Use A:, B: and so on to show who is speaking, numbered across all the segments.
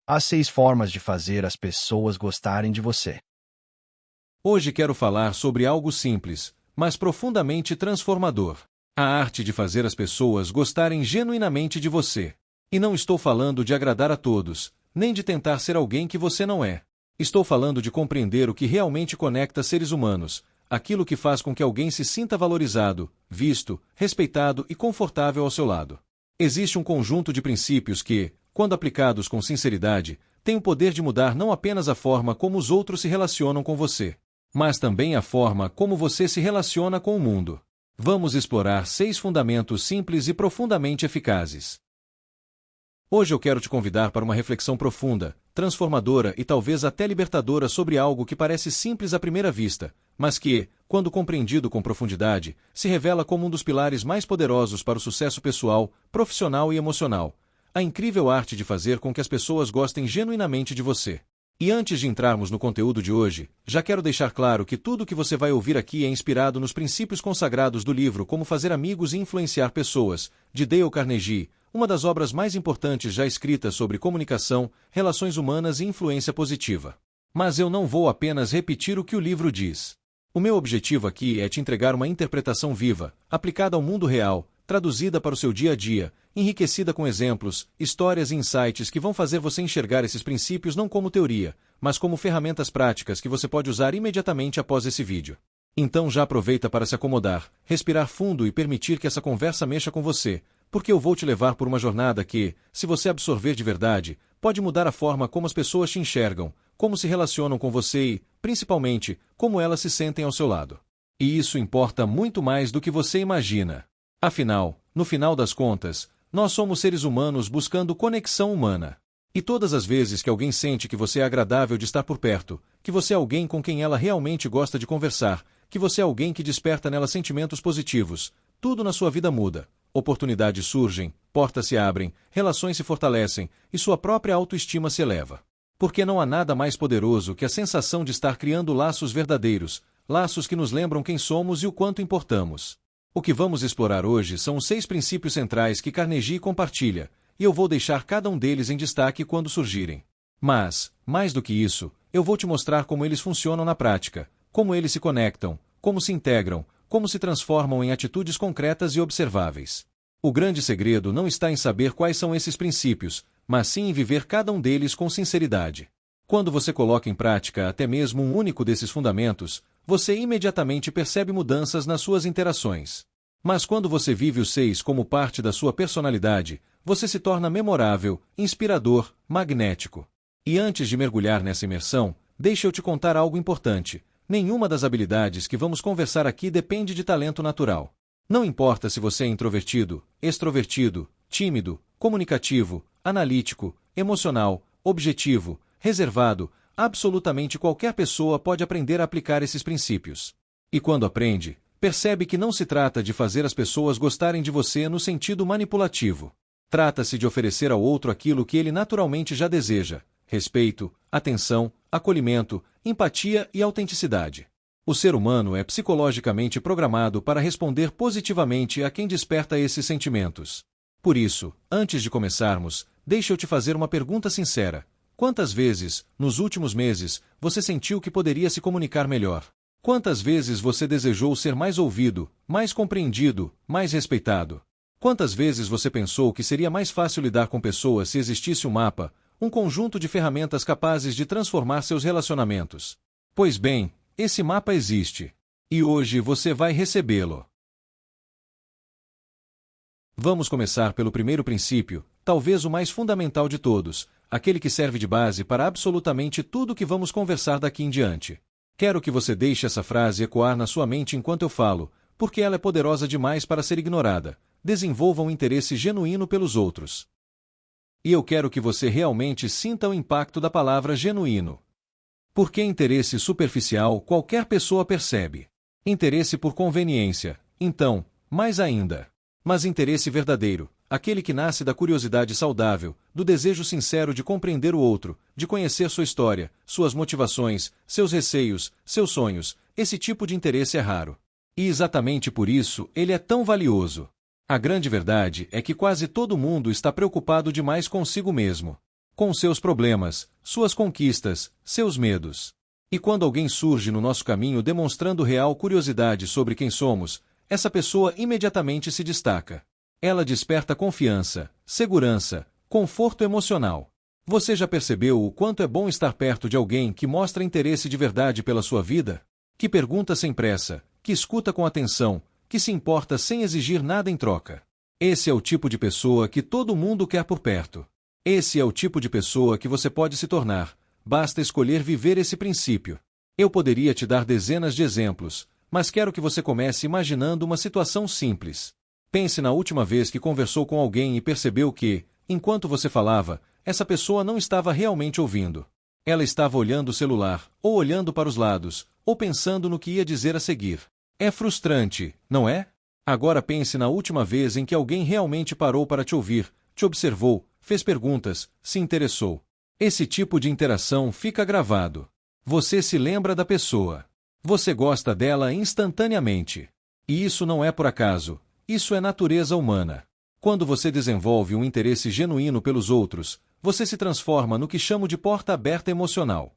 A: As 6 formas de fazer as pessoas gostarem de você.
B: Hoje quero falar sobre algo simples, mas profundamente transformador. A arte de fazer as pessoas gostarem genuinamente de você. E não estou falando de agradar a todos, nem de tentar ser alguém que você não é. Estou falando de compreender o que realmente conecta seres humanos, aquilo que faz com que alguém se sinta valorizado, visto, respeitado e confortável ao seu lado. Existe um conjunto de princípios que, quando aplicados com sinceridade, têm o poder de mudar não apenas a forma como os outros se relacionam com você, mas também a forma como você se relaciona com o mundo. Vamos explorar 6 fundamentos simples e profundamente eficazes. Hoje eu quero te convidar para uma reflexão profunda, transformadora e talvez até libertadora sobre algo que parece simples à primeira vista, mas que, quando compreendido com profundidade, se revela como um dos pilares mais poderosos para o sucesso pessoal, profissional e emocional: a incrível arte de fazer com que as pessoas gostem genuinamente de você. E antes de entrarmos no conteúdo de hoje, já quero deixar claro que tudo o que você vai ouvir aqui é inspirado nos princípios consagrados do livro Como Fazer Amigos e Influenciar Pessoas, de Dale Carnegie, uma das obras mais importantes já escritas sobre comunicação, relações humanas e influência positiva. Mas eu não vou apenas repetir o que o livro diz. O meu objetivo aqui é te entregar uma interpretação viva, aplicada ao mundo real, traduzida para o seu dia a dia, enriquecida com exemplos, histórias e insights que vão fazer você enxergar esses princípios não como teoria, mas como ferramentas práticas que você pode usar imediatamente após esse vídeo. Então já aproveita para se acomodar, respirar fundo e permitir que essa conversa mexa com você, porque eu vou te levar por uma jornada que, se você absorver de verdade, pode mudar a forma como as pessoas te enxergam, como se relacionam com você e, principalmente, como elas se sentem ao seu lado. E isso importa muito mais do que você imagina. Afinal, no final das contas, nós somos seres humanos buscando conexão humana. E todas as vezes que alguém sente que você é agradável de estar por perto, que você é alguém com quem ela realmente gosta de conversar, que você é alguém que desperta nela sentimentos positivos, tudo na sua vida muda. Oportunidades surgem, portas se abrem, relações se fortalecem e sua própria autoestima se eleva. Porque não há nada mais poderoso que a sensação de estar criando laços verdadeiros, laços que nos lembram quem somos e o quanto importamos. O que vamos explorar hoje são os 6 princípios centrais que Carnegie compartilha, e eu vou deixar cada um deles em destaque quando surgirem. Mas, mais do que isso, eu vou te mostrar como eles funcionam na prática, como eles se conectam, como se integram, como se transformam em atitudes concretas e observáveis. O grande segredo não está em saber quais são esses princípios, mas sim em viver cada um deles com sinceridade. Quando você coloca em prática até mesmo um único desses fundamentos, você imediatamente percebe mudanças nas suas interações. Mas quando você vive os 6 como parte da sua personalidade, você se torna memorável, inspirador, magnético. E antes de mergulhar nessa imersão, deixa eu te contar algo importante. Nenhuma das habilidades que vamos conversar aqui depende de talento natural. Não importa se você é introvertido, extrovertido, tímido, comunicativo, analítico, emocional, objetivo, reservado, absolutamente qualquer pessoa pode aprender a aplicar esses princípios. E quando aprende, percebe que não se trata de fazer as pessoas gostarem de você no sentido manipulativo. Trata-se de oferecer ao outro aquilo que ele naturalmente já deseja: respeito, atenção, acolhimento, empatia e autenticidade. O ser humano é psicologicamente programado para responder positivamente a quem desperta esses sentimentos. Por isso, antes de começarmos, deixa eu te fazer uma pergunta sincera. Quantas vezes, nos últimos meses, você sentiu que poderia se comunicar melhor? Quantas vezes você desejou ser mais ouvido, mais compreendido, mais respeitado? Quantas vezes você pensou que seria mais fácil lidar com pessoas se existisse um mapa, um conjunto de ferramentas capazes de transformar seus relacionamentos? Pois bem, esse mapa existe. E hoje você vai recebê-lo. Vamos começar pelo primeiro princípio, talvez o mais fundamental de todos, aquele que serve de base para absolutamente tudo que vamos conversar daqui em diante. Quero que você deixe essa frase ecoar na sua mente enquanto eu falo, porque ela é poderosa demais para ser ignorada. Desenvolva um interesse genuíno pelos outros. E eu quero que você realmente sinta o impacto da palavra genuíno. Porque interesse superficial qualquer pessoa percebe. Interesse por conveniência, então, mais ainda. Mas interesse verdadeiro, aquele que nasce da curiosidade saudável, do desejo sincero de compreender o outro, de conhecer sua história, suas motivações, seus receios, seus sonhos, esse tipo de interesse é raro. E exatamente por isso ele é tão valioso. A grande verdade é que quase todo mundo está preocupado demais consigo mesmo. com seus problemas, suas conquistas, seus medos. E quando alguém surge no nosso caminho demonstrando real curiosidade sobre quem somos, essa pessoa imediatamente se destaca. Ela desperta confiança, segurança, conforto emocional. Você já percebeu o quanto é bom estar perto de alguém que mostra interesse de verdade pela sua vida? Que pergunta sem pressa, que escuta com atenção, que se importa sem exigir nada em troca. Esse é o tipo de pessoa que todo mundo quer por perto. Esse é o tipo de pessoa que você pode se tornar, basta escolher viver esse princípio. Eu poderia te dar dezenas de exemplos, mas quero que você comece imaginando uma situação simples. Pense na última vez que conversou com alguém e percebeu que, enquanto você falava, essa pessoa não estava realmente ouvindo. Ela estava olhando o celular, ou olhando para os lados, ou pensando no que ia dizer a seguir. É frustrante, não é? Agora pense na última vez em que alguém realmente parou para te ouvir, te observou, fez perguntas, se interessou. Esse tipo de interação fica gravado. Você se lembra da pessoa. Você gosta dela instantaneamente. E isso não é por acaso, isso é natureza humana. Quando você desenvolve um interesse genuíno pelos outros, você se transforma no que chamo de porta aberta emocional.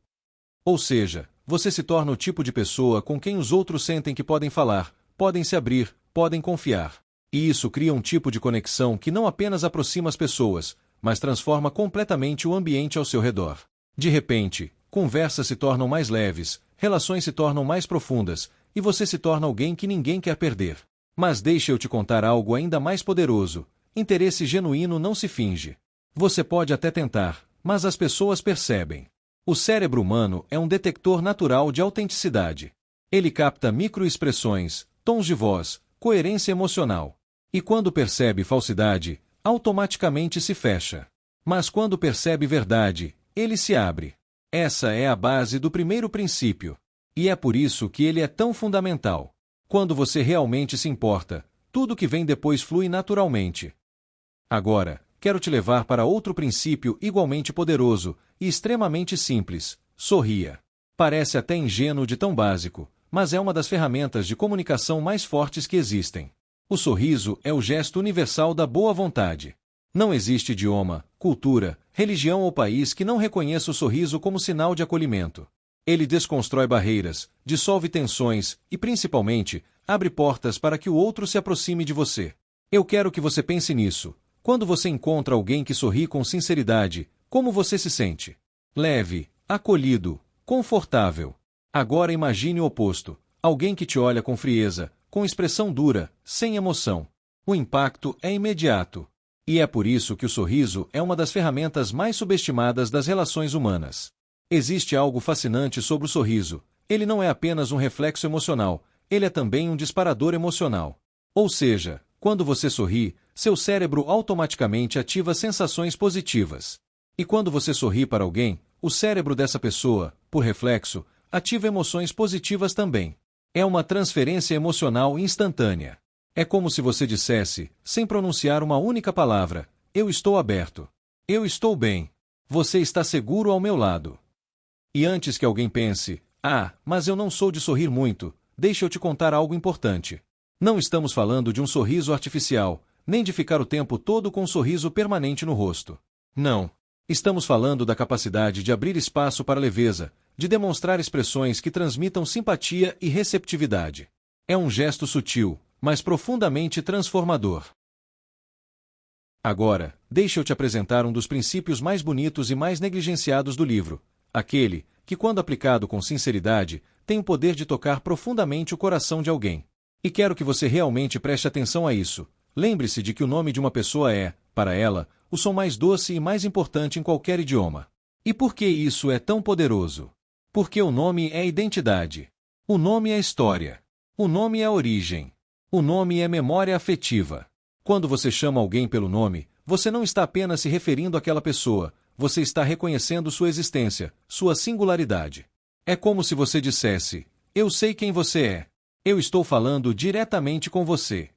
B: Ou seja, você se torna o tipo de pessoa com quem os outros sentem que podem falar, podem se abrir, podem confiar. E isso cria um tipo de conexão que não apenas aproxima as pessoas, mas transforma completamente o ambiente ao seu redor. De repente, conversas se tornam mais leves, relações se tornam mais profundas, e você se torna alguém que ninguém quer perder. Mas deixa eu te contar algo ainda mais poderoso: interesse genuíno não se finge. Você pode até tentar, mas as pessoas percebem. O cérebro humano é um detector natural de autenticidade. Ele capta microexpressões, tons de voz, coerência emocional. E quando percebe falsidade, automaticamente se fecha. Mas quando percebe verdade, ele se abre. Essa é a base do primeiro princípio. E é por isso que ele é tão fundamental. Quando você realmente se importa, tudo que vem depois flui naturalmente. Agora, quero te levar para outro princípio igualmente poderoso e extremamente simples: sorria. Parece até ingênuo de tão básico, mas é uma das ferramentas de comunicação mais fortes que existem. O sorriso é o gesto universal da boa vontade. Não existe idioma, cultura, religião ou país que não reconheça o sorriso como sinal de acolhimento. Ele desconstrói barreiras, dissolve tensões e, principalmente, abre portas para que o outro se aproxime de você. Eu quero que você pense nisso. Quando você encontra alguém que sorri com sinceridade, como você se sente? Leve, acolhido, confortável. Agora imagine o oposto: alguém que te olha com frieza, com expressão dura, sem emoção. O impacto é imediato. E é por isso que o sorriso é uma das ferramentas mais subestimadas das relações humanas. Existe algo fascinante sobre o sorriso. Ele não é apenas um reflexo emocional, ele é também um disparador emocional. Ou seja, quando você sorri, seu cérebro automaticamente ativa sensações positivas. E quando você sorri para alguém, o cérebro dessa pessoa, por reflexo, ativa emoções positivas também. É uma transferência emocional instantânea. É como se você dissesse, sem pronunciar uma única palavra: eu estou aberto. Eu estou bem. Você está seguro ao meu lado. E antes que alguém pense: mas eu não sou de sorrir muito, deixa eu te contar algo importante. Não estamos falando de um sorriso artificial, nem de ficar o tempo todo com um sorriso permanente no rosto. Não. Estamos falando da capacidade de abrir espaço para leveza, de demonstrar expressões que transmitam simpatia e receptividade. É um gesto sutil, mas profundamente transformador. Agora, deixa eu te apresentar um dos princípios mais bonitos e mais negligenciados do livro. Aquele que, quando aplicado com sinceridade, tem o poder de tocar profundamente o coração de alguém. E quero que você realmente preste atenção a isso. Lembre-se de que o nome de uma pessoa é, para ela, o som mais doce e mais importante em qualquer idioma. E por que isso é tão poderoso? Porque o nome é identidade. O nome é história. O nome é origem. O nome é memória afetiva. Quando você chama alguém pelo nome, você não está apenas se referindo àquela pessoa, você está reconhecendo sua existência, sua singularidade. É como se você dissesse: eu sei quem você é. Eu estou falando diretamente com você.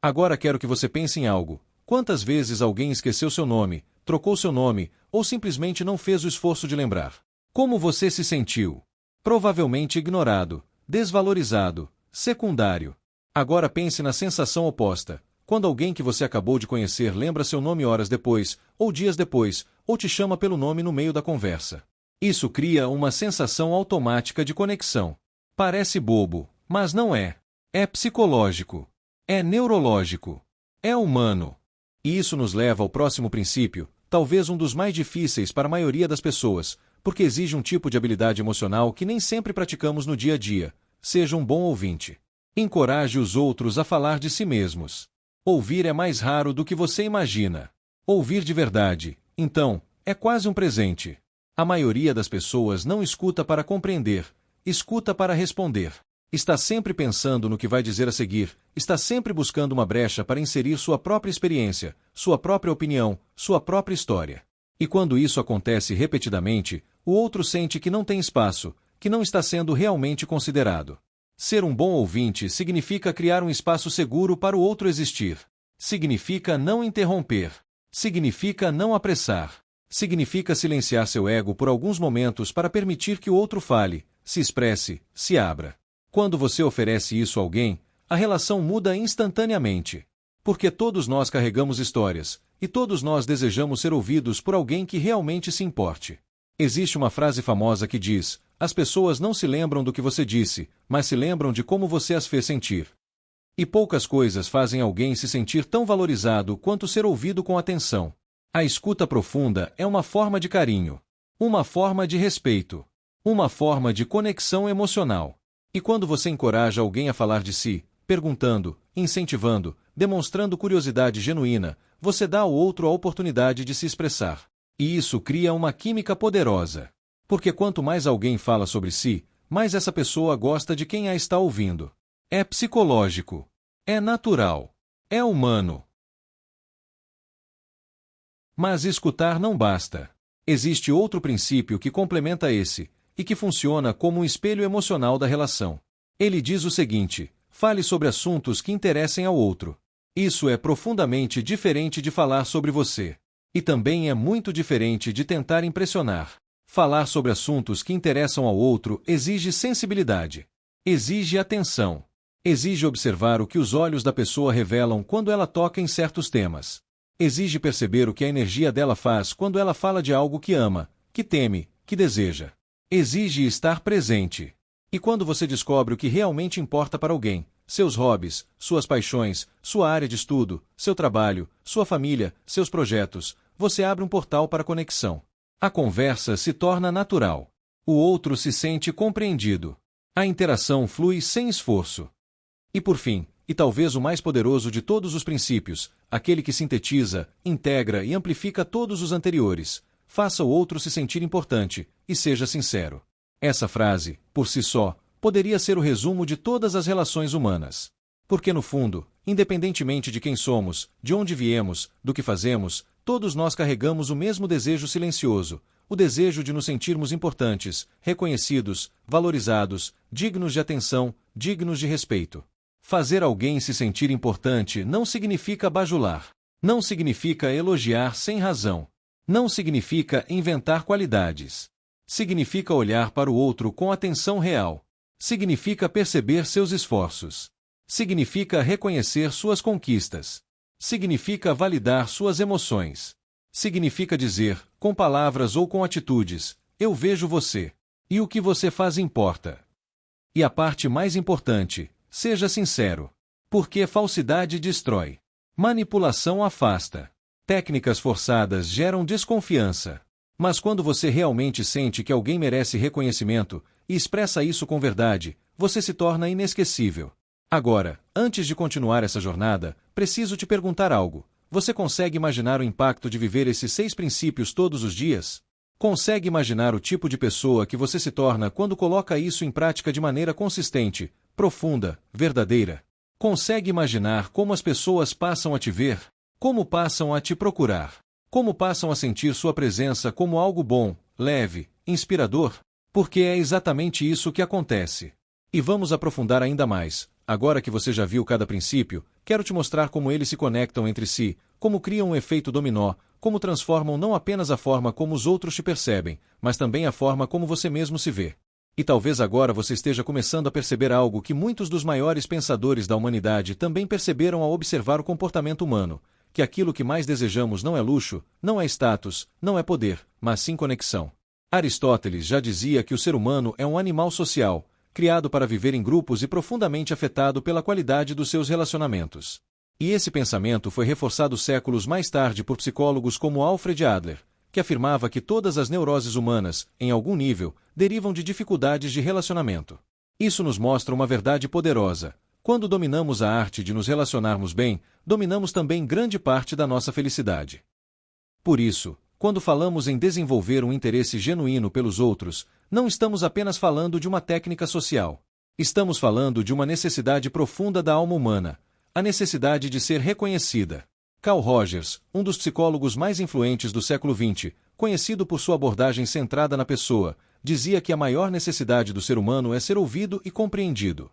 B: Agora quero que você pense em algo. Quantas vezes alguém esqueceu seu nome, trocou seu nome, ou simplesmente não fez o esforço de lembrar? Como você se sentiu? Provavelmente ignorado, desvalorizado, secundário. Agora pense na sensação oposta. Quando alguém que você acabou de conhecer lembra seu nome horas depois, ou dias depois, ou te chama pelo nome no meio da conversa. Isso cria uma sensação automática de conexão. Parece bobo, mas não é. É psicológico. É neurológico. É humano. E isso nos leva ao próximo princípio, talvez um dos mais difíceis para a maioria das pessoas, porque exige um tipo de habilidade emocional que nem sempre praticamos no dia a dia. Seja um bom ouvinte. Encoraje os outros a falar de si mesmos. Ouvir é mais raro do que você imagina. Ouvir de verdade, então, é quase um presente. A maioria das pessoas não escuta para compreender, escuta para responder. Está sempre pensando no que vai dizer a seguir, está sempre buscando uma brecha para inserir sua própria experiência, sua própria opinião, sua própria história. E quando isso acontece repetidamente, o outro sente que não tem espaço, que não está sendo realmente considerado. Ser um bom ouvinte significa criar um espaço seguro para o outro existir. Significa não interromper. Significa não apressar. Significa silenciar seu ego por alguns momentos para permitir que o outro fale, se expresse, se abra. Quando você oferece isso a alguém, a relação muda instantaneamente. Porque todos nós carregamos histórias, e todos nós desejamos ser ouvidos por alguém que realmente se importe. Existe uma frase famosa que diz: as pessoas não se lembram do que você disse, mas se lembram de como você as fez sentir. E poucas coisas fazem alguém se sentir tão valorizado quanto ser ouvido com atenção. A escuta profunda é uma forma de carinho, uma forma de respeito, uma forma de conexão emocional. E quando você encoraja alguém a falar de si, perguntando, incentivando, demonstrando curiosidade genuína, você dá ao outro a oportunidade de se expressar. E isso cria uma química poderosa. Porque quanto mais alguém fala sobre si, mais essa pessoa gosta de quem a está ouvindo. É psicológico. É natural. É humano. Mas escutar não basta. Existe outro princípio que complementa esse, e que funciona como um espelho emocional da relação. Ele diz o seguinte: fale sobre assuntos que interessem ao outro. Isso é profundamente diferente de falar sobre você. E também é muito diferente de tentar impressionar. Falar sobre assuntos que interessam ao outro exige sensibilidade. Exige atenção. Exige observar o que os olhos da pessoa revelam quando ela toca em certos temas. Exige perceber o que a energia dela faz quando ela fala de algo que ama, que teme, que deseja. Exige estar presente. E quando você descobre o que realmente importa para alguém, seus hobbies, suas paixões, sua área de estudo, seu trabalho, sua família, seus projetos, você abre um portal para conexão. A conversa se torna natural. O outro se sente compreendido. A interação flui sem esforço. E por fim, e talvez o mais poderoso de todos os princípios, aquele que sintetiza, integra e amplifica todos os anteriores: faça o outro se sentir importante, e seja sincero. Essa frase, por si só, poderia ser o resumo de todas as relações humanas. Porque no fundo, independentemente de quem somos, de onde viemos, do que fazemos, todos nós carregamos o mesmo desejo silencioso, o desejo de nos sentirmos importantes, reconhecidos, valorizados, dignos de atenção, dignos de respeito. Fazer alguém se sentir importante não significa bajular. Não significa elogiar sem razão. Não significa inventar qualidades. Significa olhar para o outro com atenção real. Significa perceber seus esforços. Significa reconhecer suas conquistas. Significa validar suas emoções. Significa dizer, com palavras ou com atitudes: eu vejo você. E o que você faz importa. E a parte mais importante: seja sincero. Porque falsidade destrói. Manipulação afasta. Técnicas forçadas geram desconfiança. Mas quando você realmente sente que alguém merece reconhecimento, e expressa isso com verdade, você se torna inesquecível. Agora, antes de continuar essa jornada, preciso te perguntar algo. Você consegue imaginar o impacto de viver esses 6 princípios todos os dias? Consegue imaginar o tipo de pessoa que você se torna quando coloca isso em prática de maneira consistente, profunda, verdadeira? Consegue imaginar como as pessoas passam a te ver? Como passam a te procurar? Como passam a sentir sua presença como algo bom, leve, inspirador? Porque é exatamente isso que acontece. E vamos aprofundar ainda mais. Agora que você já viu cada princípio, quero te mostrar como eles se conectam entre si, como criam um efeito dominó, como transformam não apenas a forma como os outros te percebem, mas também a forma como você mesmo se vê. E talvez agora você esteja começando a perceber algo que muitos dos maiores pensadores da humanidade também perceberam ao observar o comportamento humano. que aquilo que mais desejamos não é luxo, não é status, não é poder, mas sim conexão. Aristóteles já dizia que o ser humano é um animal social, criado para viver em grupos e profundamente afetado pela qualidade dos seus relacionamentos. E esse pensamento foi reforçado séculos mais tarde por psicólogos como Alfred Adler, que afirmava que todas as neuroses humanas, em algum nível, derivam de dificuldades de relacionamento. Isso nos mostra uma verdade poderosa. Quando dominamos a arte de nos relacionarmos bem, dominamos também grande parte da nossa felicidade. Por isso, quando falamos em desenvolver um interesse genuíno pelos outros, não estamos apenas falando de uma técnica social. Estamos falando de uma necessidade profunda da alma humana, a necessidade de ser reconhecida. Carl Rogers, um dos psicólogos mais influentes do século XX, conhecido por sua abordagem centrada na pessoa, dizia que a maior necessidade do ser humano é ser ouvido e compreendido.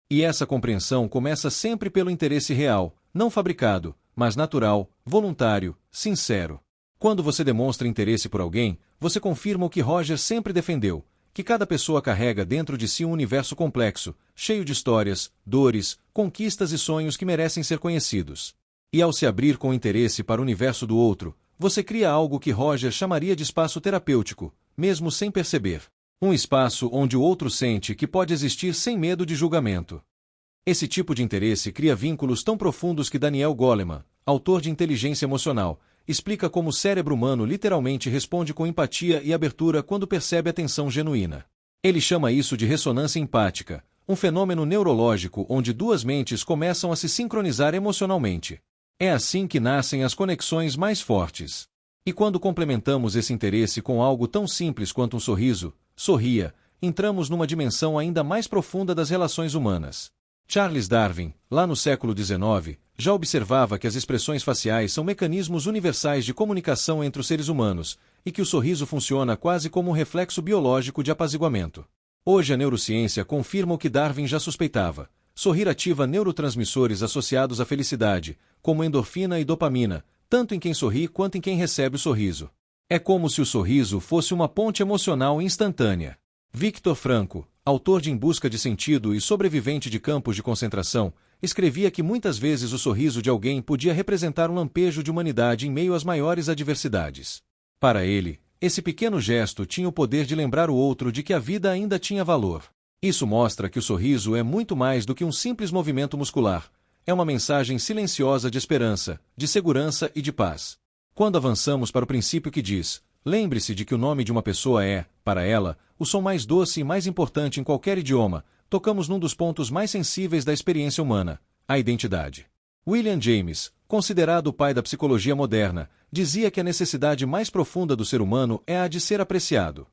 B: E essa compreensão começa sempre pelo interesse real, não fabricado, mas natural, voluntário, sincero. Quando você demonstra interesse por alguém, você confirma o que Rogers sempre defendeu, que cada pessoa carrega dentro de si um universo complexo, cheio de histórias, dores, conquistas e sonhos que merecem ser conhecidos. E ao se abrir com interesse para o universo do outro, você cria algo que Rogers chamaria de espaço terapêutico, mesmo sem perceber. Um espaço onde o outro sente que pode existir sem medo de julgamento. Esse tipo de interesse cria vínculos tão profundos que Daniel Goleman, autor de Inteligência Emocional, explica como o cérebro humano literalmente responde com empatia e abertura quando percebe atenção genuína. Ele chama isso de ressonância empática, um fenômeno neurológico onde duas mentes começam a se sincronizar emocionalmente. É assim que nascem as conexões mais fortes. E quando complementamos esse interesse com algo tão simples quanto um sorriso, sorria, entramos numa dimensão ainda mais profunda das relações humanas. Charles Darwin, lá no século XIX, já observava que as expressões faciais são mecanismos universais de comunicação entre os seres humanos, e que o sorriso funciona quase como um reflexo biológico de apaziguamento. Hoje a neurociência confirma o que Darwin já suspeitava. Sorrir ativa neurotransmissores associados à felicidade, como endorfina e dopamina, tanto em quem sorri quanto em quem recebe o sorriso. É como se o sorriso fosse uma ponte emocional instantânea. Viktor Frankl, autor de Em Busca de Sentido e sobrevivente de campos de concentração, escrevia que muitas vezes o sorriso de alguém podia representar um lampejo de humanidade em meio às maiores adversidades. Para ele, esse pequeno gesto tinha o poder de lembrar o outro de que a vida ainda tinha valor. Isso mostra que o sorriso é muito mais do que um simples movimento muscular. É uma mensagem silenciosa de esperança, de segurança e de paz. Quando avançamos para o princípio que diz, lembre-se de que o nome de uma pessoa é, para ela, o som mais doce e mais importante em qualquer idioma, tocamos num dos pontos mais sensíveis da experiência humana, a identidade. William James, considerado o pai da psicologia moderna, dizia que a necessidade mais profunda do ser humano é a de ser apreciado.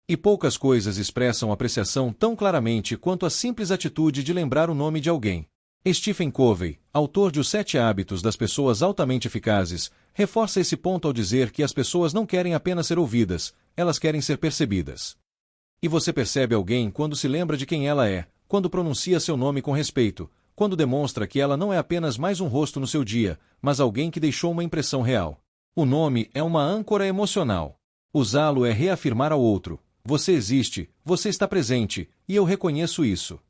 B: E poucas coisas expressam apreciação tão claramente quanto a simples atitude de lembrar o nome de alguém. Stephen Covey, autor de Os 7 Hábitos das Pessoas Altamente Eficazes, reforça esse ponto ao dizer que as pessoas não querem apenas ser ouvidas, elas querem ser percebidas. E você percebe alguém quando se lembra de quem ela é, quando pronuncia seu nome com respeito, quando demonstra que ela não é apenas mais um rosto no seu dia, mas alguém que deixou uma impressão real. O nome é uma âncora emocional. Usá-lo é reafirmar ao outro: você existe, você está presente, e eu reconheço isso.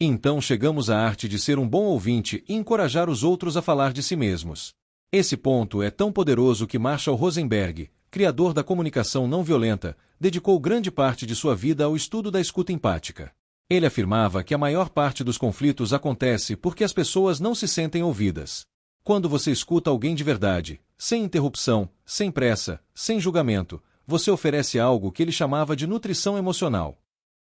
B: Então chegamos à arte de ser um bom ouvinte e encorajar os outros a falar de si mesmos. Esse ponto é tão poderoso que Marshall Rosenberg, criador da comunicação não violenta, dedicou grande parte de sua vida ao estudo da escuta empática. Ele afirmava que a maior parte dos conflitos acontece porque as pessoas não se sentem ouvidas. Quando você escuta alguém de verdade, sem interrupção, sem pressa, sem julgamento, você oferece algo que ele chamava de nutrição emocional.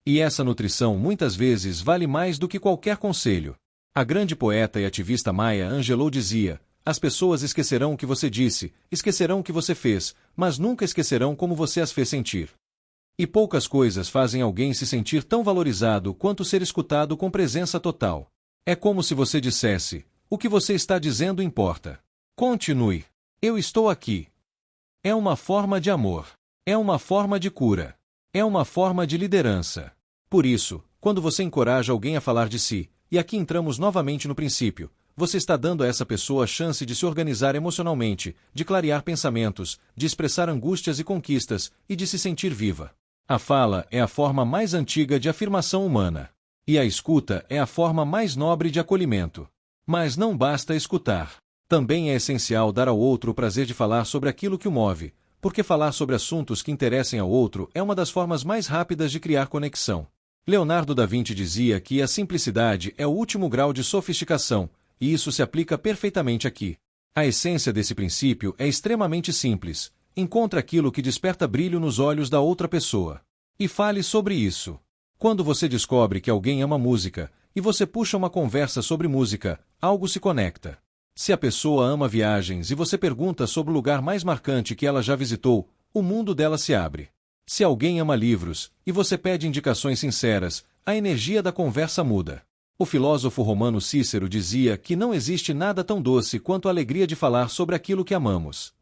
B: E essa nutrição muitas vezes vale mais do que qualquer conselho. A grande poeta e ativista Maya Angelou dizia: as pessoas esquecerão o que você disse, esquecerão o que você fez, mas nunca esquecerão como você as fez sentir. E poucas coisas fazem alguém se sentir tão valorizado quanto ser escutado com presença total. É como se você dissesse: o que você está dizendo importa. Continue. Eu estou aqui. É uma forma de amor. É uma forma de cura. É uma forma de liderança. Por isso, quando você encoraja alguém a falar de si, e aqui entramos novamente no princípio, você está dando a essa pessoa a chance de se organizar emocionalmente, de clarear pensamentos, de expressar angústias e conquistas, e de se sentir viva. A fala é a forma mais antiga de afirmação humana. E a escuta é a forma mais nobre de acolhimento. Mas não basta escutar. Também é essencial dar ao outro o prazer de falar sobre aquilo que o move, porque falar sobre assuntos que interessem ao outro é uma das formas mais rápidas de criar conexão. Leonardo da Vinci dizia que a simplicidade é o último grau de sofisticação, e isso se aplica perfeitamente aqui. A essência desse princípio é extremamente simples. Encontre aquilo que desperta brilho nos olhos da outra pessoa. E fale sobre isso. Quando você descobre que alguém ama música, e você puxa uma conversa sobre música, algo se conecta. Se a pessoa ama viagens e você pergunta sobre o lugar mais marcante que ela já visitou, o mundo dela se abre. Se alguém ama livros, e você pede indicações sinceras, a energia da conversa muda. O filósofo romano Cícero dizia que não existe nada tão doce quanto a alegria de falar sobre aquilo que amamos.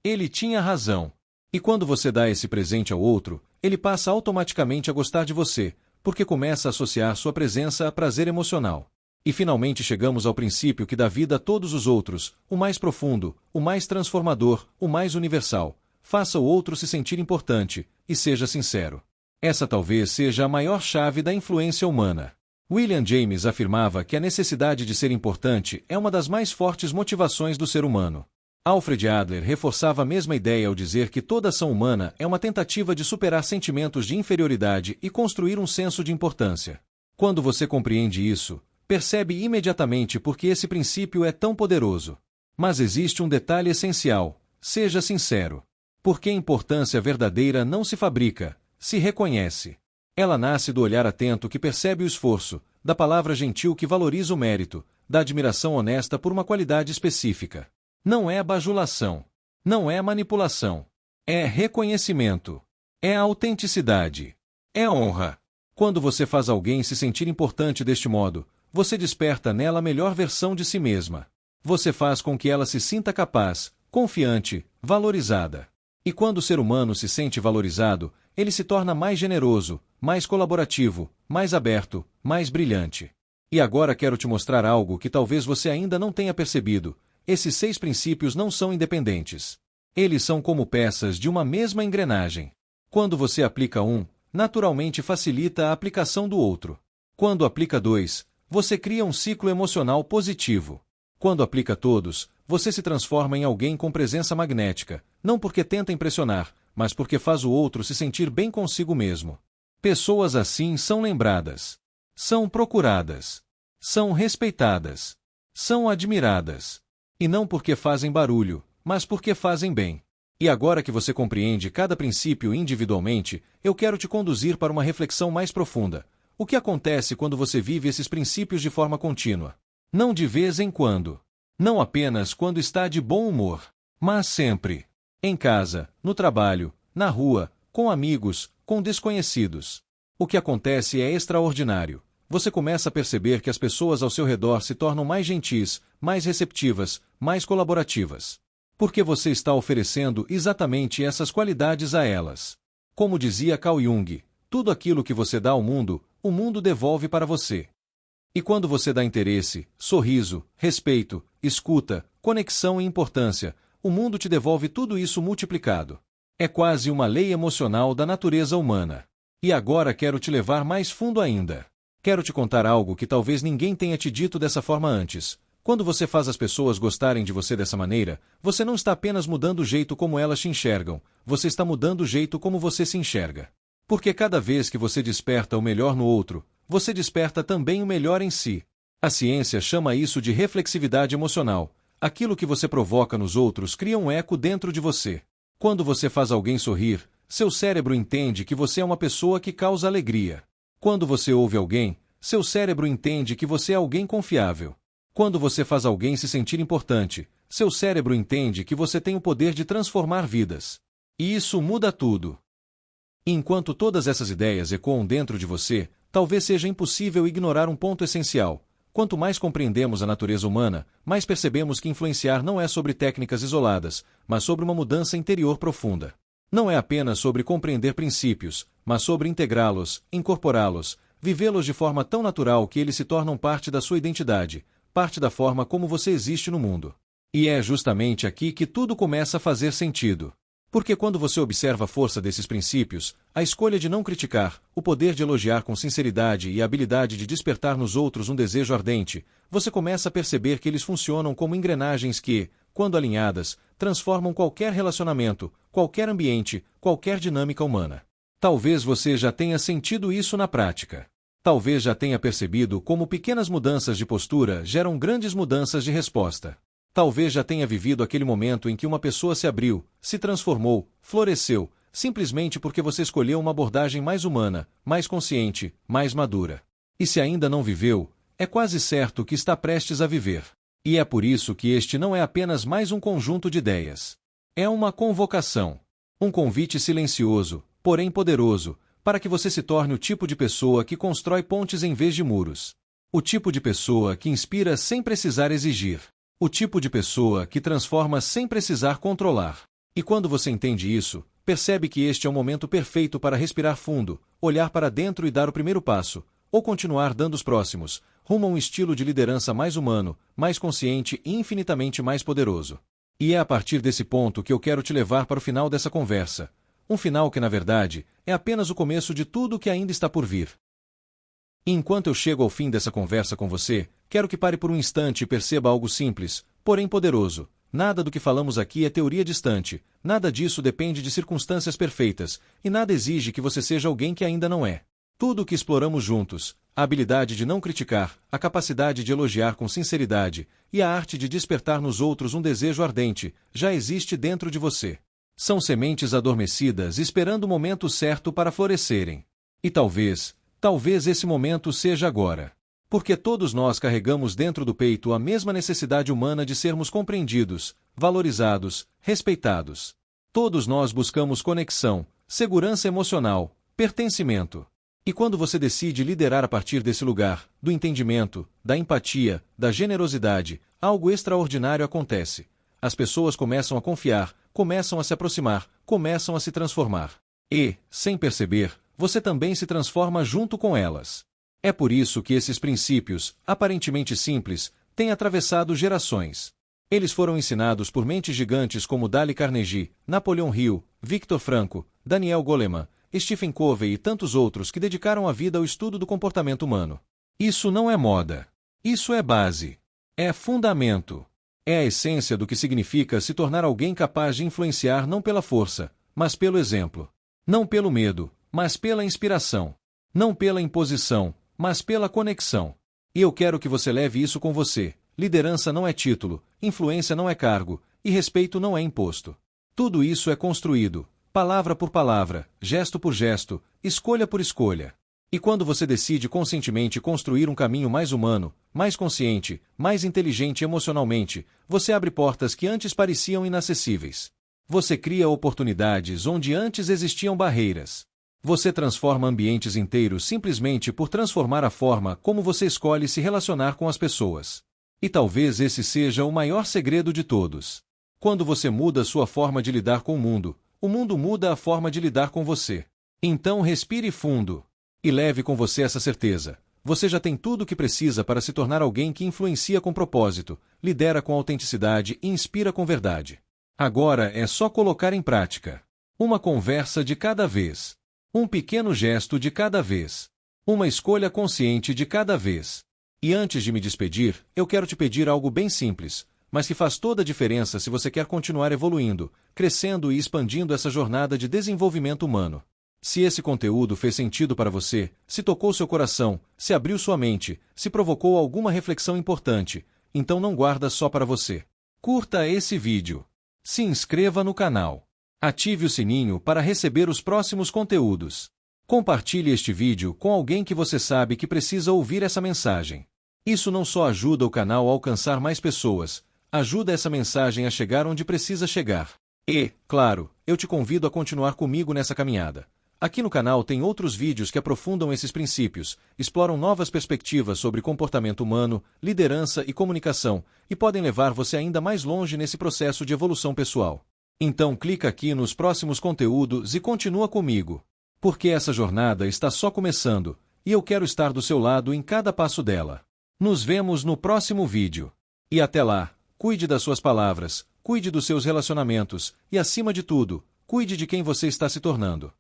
B: Ele tinha razão. E quando você dá esse presente ao outro, ele passa automaticamente a gostar de você, porque começa a associar sua presença a prazer emocional. E finalmente chegamos ao princípio que dá vida a todos os outros, o mais profundo, o mais transformador, o mais universal. Faça o outro se sentir importante, e seja sincero. Essa talvez seja a maior chave da influência humana. William James afirmava que a necessidade de ser importante é uma das mais fortes motivações do ser humano. Alfred Adler reforçava a mesma ideia ao dizer que toda ação humana é uma tentativa de superar sentimentos de inferioridade e construir um senso de importância. Quando você compreende isso, percebe imediatamente por que esse princípio é tão poderoso. Mas existe um detalhe essencial: seja sincero. Porque a importância verdadeira não se fabrica, se reconhece. Ela nasce do olhar atento que percebe o esforço, da palavra gentil que valoriza o mérito, da admiração honesta por uma qualidade específica. Não é bajulação. Não é manipulação. É reconhecimento. É autenticidade. É honra. Quando você faz alguém se sentir importante deste modo, você desperta nela a melhor versão de si mesma. Você faz com que ela se sinta capaz, confiante, valorizada. E quando o ser humano se sente valorizado, ele se torna mais generoso, mais colaborativo, mais aberto, mais brilhante. E agora quero te mostrar algo que talvez você ainda não tenha percebido. Esses 6 princípios não são independentes. Eles são como peças de uma mesma engrenagem. Quando você aplica um, naturalmente facilita a aplicação do outro. Quando aplica 2, você cria um ciclo emocional positivo. Quando aplica todos, você se transforma em alguém com presença magnética, não porque tenta impressionar, mas porque faz o outro se sentir bem consigo mesmo. Pessoas assim são lembradas. São procuradas. São respeitadas. São admiradas. E não porque fazem barulho, mas porque fazem bem. E agora que você compreende cada princípio individualmente, eu quero te conduzir para uma reflexão mais profunda. O que acontece quando você vive esses princípios de forma contínua? Não de vez em quando. Não apenas quando está de bom humor, mas sempre. Em casa, no trabalho, na rua, com amigos, com desconhecidos. O que acontece é extraordinário. Você começa a perceber que as pessoas ao seu redor se tornam mais gentis, mais receptivas, mais colaborativas. Porque você está oferecendo exatamente essas qualidades a elas. Como dizia Carl Jung, tudo aquilo que você dá ao mundo, o mundo devolve para você. E quando você dá interesse, sorriso, respeito, escuta, conexão e importância, o mundo te devolve tudo isso multiplicado. É quase uma lei emocional da natureza humana. E agora quero te levar mais fundo ainda. Quero te contar algo que talvez ninguém tenha te dito dessa forma antes. Quando você faz as pessoas gostarem de você dessa maneira, você não está apenas mudando o jeito como elas te enxergam, você está mudando o jeito como você se enxerga. Porque cada vez que você desperta o melhor no outro, você desperta também o melhor em si. A ciência chama isso de reflexividade emocional. Aquilo que você provoca nos outros cria um eco dentro de você. Quando você faz alguém sorrir, seu cérebro entende que você é uma pessoa que causa alegria. Quando você ouve alguém, seu cérebro entende que você é alguém confiável. Quando você faz alguém se sentir importante, seu cérebro entende que você tem o poder de transformar vidas. E isso muda tudo. E enquanto todas essas ideias ecoam dentro de você, talvez seja impossível ignorar um ponto essencial. Quanto mais compreendemos a natureza humana, mais percebemos que influenciar não é sobre técnicas isoladas, mas sobre uma mudança interior profunda. Não é apenas sobre compreender princípios, mas sobre integrá-los, incorporá-los, vivê-los de forma tão natural que eles se tornam parte da sua identidade, parte da forma como você existe no mundo. E é justamente aqui que tudo começa a fazer sentido. Porque quando você observa a força desses princípios, a escolha de não criticar, o poder de elogiar com sinceridade e a habilidade de despertar nos outros um desejo ardente, você começa a perceber que eles funcionam como engrenagens que, quando alinhadas, transformam qualquer relacionamento, qualquer ambiente, qualquer dinâmica humana. Talvez você já tenha sentido isso na prática. Talvez já tenha percebido como pequenas mudanças de postura geram grandes mudanças de resposta. Talvez já tenha vivido aquele momento em que uma pessoa se abriu, se transformou, floresceu, simplesmente porque você escolheu uma abordagem mais humana, mais consciente, mais madura. E se ainda não viveu, é quase certo que está prestes a viver. E é por isso que este não é apenas mais um conjunto de ideias. É uma convocação. Um convite silencioso, porém poderoso, para que você se torne o tipo de pessoa que constrói pontes em vez de muros. O tipo de pessoa que inspira sem precisar exigir. O tipo de pessoa que transforma sem precisar controlar. E quando você entende isso, percebe que este é o momento perfeito para respirar fundo, olhar para dentro e dar o primeiro passo, ou continuar dando os próximos, rumo a um estilo de liderança mais humano, mais consciente e infinitamente mais poderoso. E é a partir desse ponto que eu quero te levar para o final dessa conversa. Um final que, na verdade, é apenas o começo de tudo o que ainda está por vir. E enquanto eu chego ao fim dessa conversa com você, quero que pare por um instante e perceba algo simples, porém poderoso. Nada do que falamos aqui é teoria distante, nada disso depende de circunstâncias perfeitas, e nada exige que você seja alguém que ainda não é. Tudo o que exploramos juntos, a habilidade de não criticar, a capacidade de elogiar com sinceridade, e a arte de despertar nos outros um desejo ardente, já existe dentro de você. São sementes adormecidas esperando o momento certo para florescerem. E talvez esse momento seja agora. Porque todos nós carregamos dentro do peito a mesma necessidade humana de sermos compreendidos, valorizados, respeitados. Todos nós buscamos conexão, segurança emocional, pertencimento. E quando você decide liderar a partir desse lugar, do entendimento, da empatia, da generosidade, algo extraordinário acontece. As pessoas começam a confiar, começam a se aproximar, começam a se transformar. E, sem perceber, você também se transforma junto com elas. É por isso que esses princípios, aparentemente simples, têm atravessado gerações. Eles foram ensinados por mentes gigantes como Dale Carnegie, Napoleon Hill, Viktor Frankl, Daniel Goleman, Stephen Covey e tantos outros que dedicaram a vida ao estudo do comportamento humano. Isso não é moda. Isso é base. É fundamento. É a essência do que significa se tornar alguém capaz de influenciar não pela força, mas pelo exemplo. Não pelo medo, mas pela inspiração. Não pela imposição, mas pela conexão. E eu quero que você leve isso com você. Liderança não é título, influência não é cargo, e respeito não é imposto. Tudo isso é construído, palavra por palavra, gesto por gesto, escolha por escolha. E quando você decide conscientemente construir um caminho mais humano, mais consciente, mais inteligente emocionalmente, você abre portas que antes pareciam inacessíveis. Você cria oportunidades onde antes existiam barreiras. Você transforma ambientes inteiros simplesmente por transformar a forma como você escolhe se relacionar com as pessoas. E talvez esse seja o maior segredo de todos. Quando você muda sua forma de lidar com o mundo muda a forma de lidar com você. Então respire fundo. E leve com você essa certeza. Você já tem tudo o que precisa para se tornar alguém que influencia com propósito, lidera com autenticidade e inspira com verdade. Agora é só colocar em prática. Uma conversa de cada vez. Um pequeno gesto de cada vez. Uma escolha consciente de cada vez. E antes de me despedir, eu quero te pedir algo bem simples, mas que faz toda a diferença se você quer continuar evoluindo, crescendo e expandindo essa jornada de desenvolvimento humano. Se esse conteúdo fez sentido para você, se tocou seu coração, se abriu sua mente, se provocou alguma reflexão importante, então não guarda só para você. Curta esse vídeo. Se inscreva no canal. Ative o sininho para receber os próximos conteúdos. Compartilhe este vídeo com alguém que você sabe que precisa ouvir essa mensagem. Isso não só ajuda o canal a alcançar mais pessoas, ajuda essa mensagem a chegar onde precisa chegar. E, claro, eu te convido a continuar comigo nessa caminhada. Aqui no canal tem outros vídeos que aprofundam esses princípios, exploram novas perspectivas sobre comportamento humano, liderança e comunicação, e podem levar você ainda mais longe nesse processo de evolução pessoal. Então clica aqui nos próximos conteúdos e continua comigo. Porque essa jornada está só começando, e eu quero estar do seu lado em cada passo dela. Nos vemos no próximo vídeo. E até lá, cuide das suas palavras, cuide dos seus relacionamentos, e acima de tudo, Cuide de quem você está se tornando.